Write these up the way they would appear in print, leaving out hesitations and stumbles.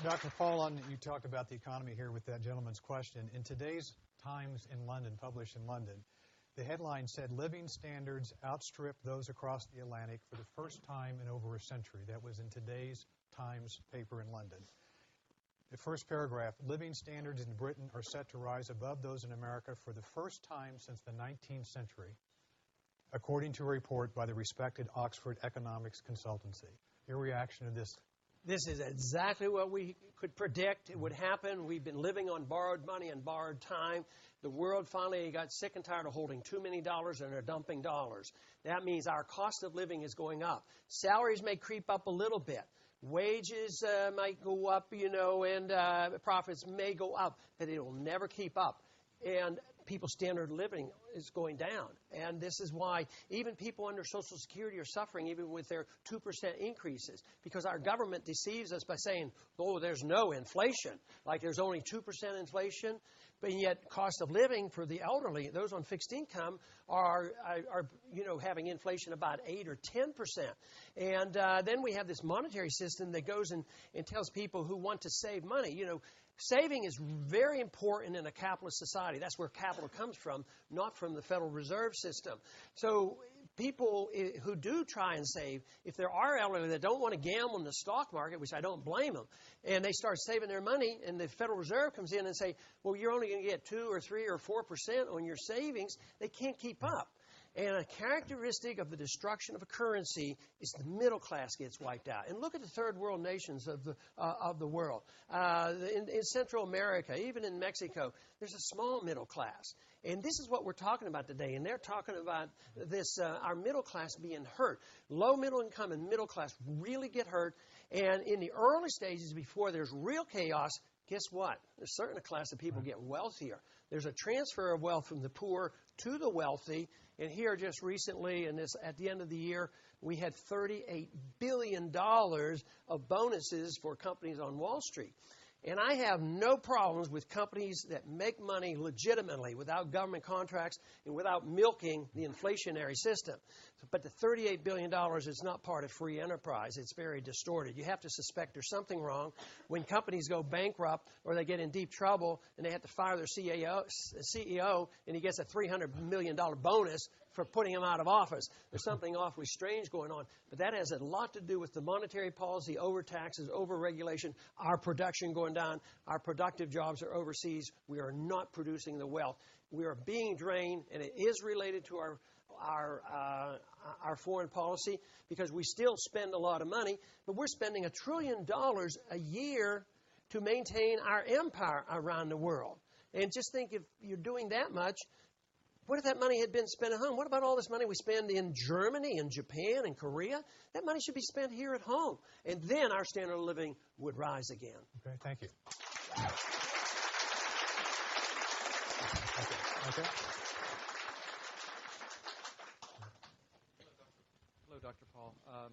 Dr. Paul, you talked about the economy here with that gentleman's question. In today's Times in London, published in London, the headline said, living standards outstrip those across the Atlantic for the first time in over a century. That was in today's Times paper in London. The first paragraph, living standards in Britain are set to rise above those in America for the first time since the 19th century, according to a report by the respected Oxford Economics Consultancy. Your reaction to this? This is exactly what we could predict. It would happen. We've been living on borrowed money and borrowed time. The world finally got sick and tired of holding too many dollars and are dumping dollars. That means our cost of living is going up. Salaries may creep up a little bit. Wages might go up, and profits may go up, but it will never keep up. And people's standard of living is going down. And this is why even people under Social Security are suffering even with their 2% increases, because our government deceives us by saying, oh, there's no inflation, like there's only 2% inflation. But yet cost of living for the elderly, those on fixed income, are having inflation about 8 or 10%. And then we have this monetary system that goes and tells people who want to save money, saving is very important in a capitalist society. That's where capital comes from, not from the Federal Reserve System. So people who do try and save, if there are elderly that don't want to gamble in the stock market, which I don't blame them, and they start saving their money, and the Federal Reserve comes in and say, well, you're only going to get 2 or 3 or 4% on your savings, they can't keep up. And a characteristic of the destruction of a currency is the middle class gets wiped out. And look at the third world nations of the world. In Central America, even in Mexico, there's a small middle class. And this is what we're talking about today. And they're talking about this, our middle class being hurt. Low middle income and middle class really get hurt. And in the early stages, before there's real chaos, guess what? There's a certain class of people get wealthier. There's a transfer of wealth from the poor to the wealthy. And here just recently, at the end of the year, we had $38 billion of bonuses for companies on Wall Street. And I have no problems with companies that make money legitimately without government contracts and without milking the inflationary system. But the $38 billion is not part of free enterprise. It's very distorted. You have to suspect there's something wrong. When companies go bankrupt or they get in deep trouble and they have to fire their CEO and he gets a $300 million bonus for putting him out of office. There's something awfully strange going on. But that has a lot to do with the monetary policy, overtaxes, overregulation, our production going down, our productive jobs are overseas. We are not producing the wealth. We are being drained, and it is related to our foreign policy because we still spend a lot of money, but we're spending $1 trillion a year to maintain our empire around the world. And just think, if you're doing that much, what if that money had been spent at home? What about all this money we spend in Germany and Japan and Korea? That money should be spent here at home. And then our standard of living would rise again. Okay, thank you. Okay. Hello, Dr. Paul. I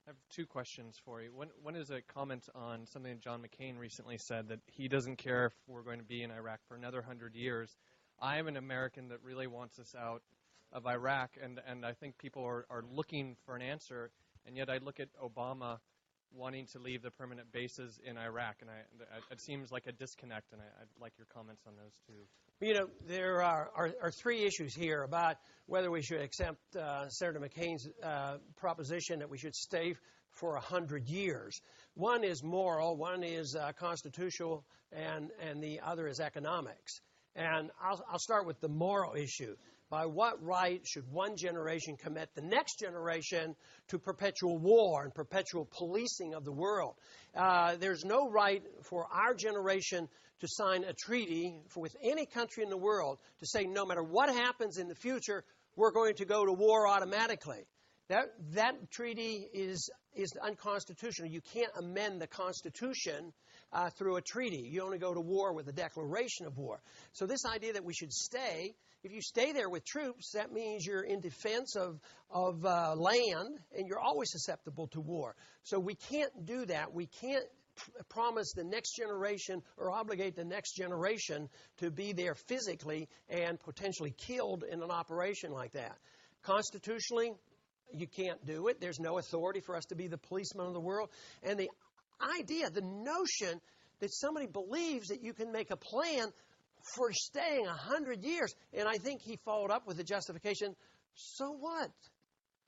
have 2 questions for you. One is a comment on something that John McCain recently said, that he doesn't care if we're going to be in Iraq for another 100 years. I am an American that really wants us out of Iraq, and I think people are looking for an answer, and yet I look at Obama wanting to leave the permanent bases in Iraq, and it seems like a disconnect, and I'd like your comments on those 2. There are 3 issues here about whether we should accept Senator McCain's proposition that we should stay for 100 years. One is moral, one is constitutional, and the other is economics. And I'll start with the moral issue. By what right should one generation commit the next generation to perpetual war and perpetual policing of the world? There's no right for our generation to sign a treaty with any country in the world to say no matter what happens in the future, we're going to go to war automatically. That treaty is unconstitutional. You can't amend the Constitution through a treaty. You only go to war with a declaration of war. So this idea that we should stay, if you stay there with troops, that means you're in defense of land, and you're always susceptible to war. So we can't do that. We can't promise the next generation or obligate the next generation to be there physically and potentially killed in an operation like that. Constitutionally, you can't do it. There's no authority for us to be the policemen of the world. And the idea, the notion that somebody believes that you can make a plan for staying 100 years. And I think he followed up with the justification, so what?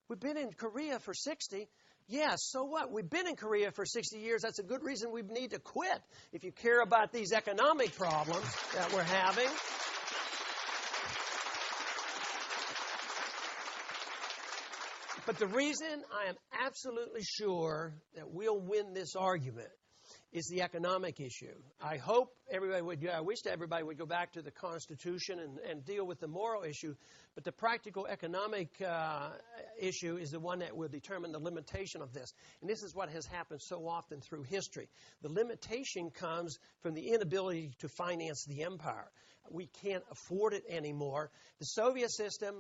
We've been in Korea for 60. Yeah, so what? We've been in Korea for 60 years. That's a good reason we need to quit if you care about these economic problems that we're having. But the reason I am absolutely sure that we'll win this argument is the economic issue. I hope everybody would, I wish that everybody would go back to the Constitution and deal with the moral issue, but the practical economic issue is the one that will determine the limitation of this. And this is what has happened so often through history. The limitation comes from the inability to finance the empire. We can't afford it anymore. The Soviet system,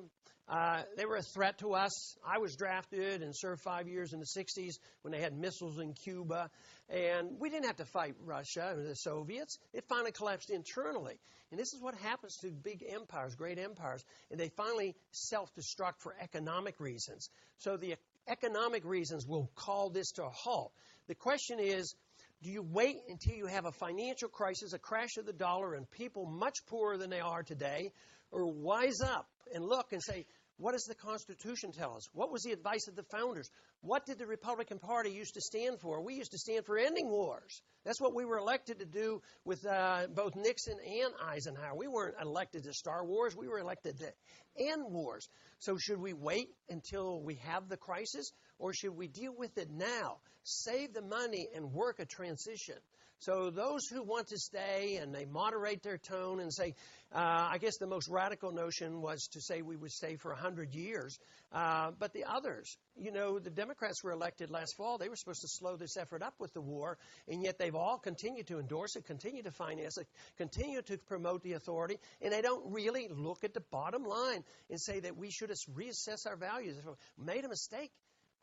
they were a threat to us. I was drafted and served 5 years in the 60s when they had missiles in Cuba. And we didn't have to fight Russia or the Soviets. It finally collapsed internally. And this is what happens to big empires, great empires. And they finally self-destruct for economic reasons. So the economic reasons will call this to a halt. The question is, do you wait until you have a financial crisis, a crash of the dollar, and people much poorer than they are today, or wise up and look and say, what does the Constitution tell us? What was the advice of the founders? What did the Republican Party used to stand for? We used to stand for ending wars. That's what we were elected to do with both Nixon and Eisenhower. We weren't elected to start wars. We were elected to end wars. So should we wait until we have the crisis, or should we deal with it now, save the money, and work a transition? So those who want to stay and they moderate their tone and say, I guess the most radical notion was to say we would stay for 100 years. But the others, the Democrats were elected last fall. They were supposed to slow this effort up with the war, and yet they've all continued to endorse it, continue to finance it, continue to promote the authority, and they don't really look at the bottom line and say that we should reassess our values. If we made a mistake,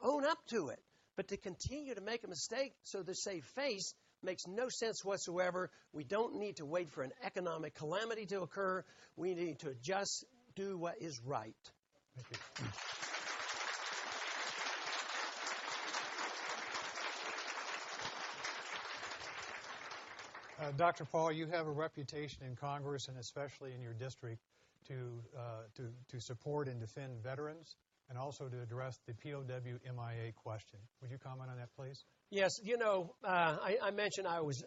own up to it. But to continue to make a mistake so to save face makes no sense whatsoever. We don't need to wait for an economic calamity to occur. We need to just do what is right. Thank you. Dr. Paul, you have a reputation in Congress and especially in your district to support and defend veterans and also to address the POW MIA question. Would you comment on that, please? Yes, I mentioned I was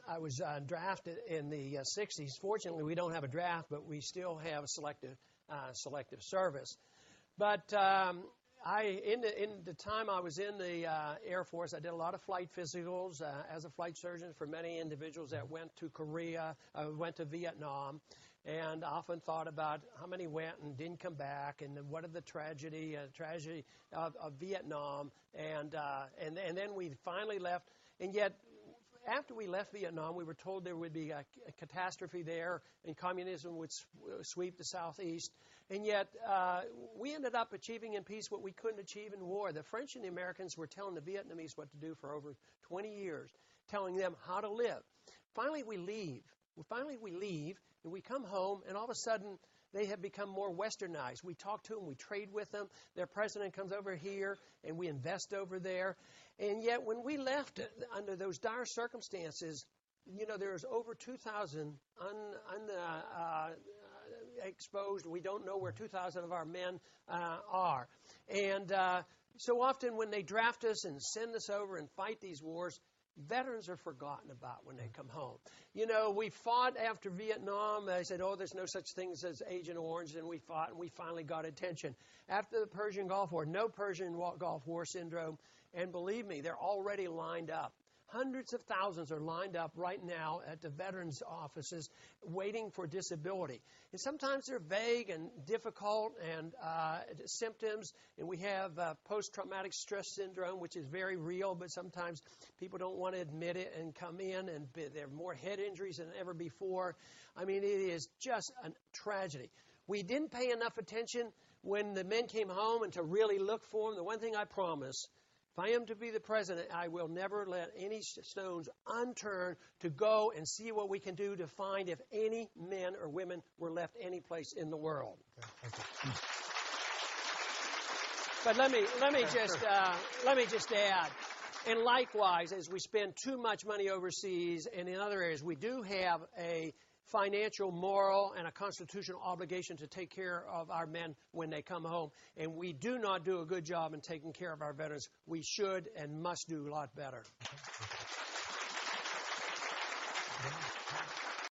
drafted in the 60s. Fortunately, we don't have a draft, but we still have a selective service. But in the time I was in the Air Force, I did a lot of flight physicals as a flight surgeon for many individuals that went to Korea, went to Vietnam. And I often thought about how many went and didn't come back, and what are the tragedy of Vietnam, and then we finally left. And yet, after we left Vietnam, we were told there would be a catastrophe there, and communism would sweep the Southeast. And yet, we ended up achieving in peace what we couldn't achieve in war. The French and the Americans were telling the Vietnamese what to do for over 20 years, telling them how to live. Finally, we leave. And we come home, and all of a sudden, they have become more westernized. We talk to them, we trade with them. Their president comes over here, and we invest over there. And yet, when we left under those dire circumstances, there's over 2,000 exposed. We don't know where 2,000 of our men are. And so often when they draft us and send us over and fight these wars, veterans are forgotten about when they come home. We fought after Vietnam. They said, there's no such thing as Agent Orange, and we fought, and we finally got attention. After the Persian Gulf War, no Persian Gulf War syndrome, and believe me, they're already lined up. Hundreds of thousands are lined up right now at the veterans' offices waiting for disability. And sometimes they're vague and difficult and symptoms. And we have post-traumatic stress syndrome, which is very real, but sometimes people don't want to admit it and come in, and there are more head injuries than ever before. I mean, it is just a tragedy. We didn't pay enough attention when the men came home and to really look for them. The one thing I promise, if I am to be the president, I will never let any stones unturned to go and see what we can do to find if any men or women were left any place in the world. Okay, thank you. But let me just add, And likewise, as we spend too much money overseas and in other areas, we do have a financial, moral, and a constitutional obligation to take care of our men when they come home. And we do not do a good job in taking care of our veterans. We should and must do a lot better.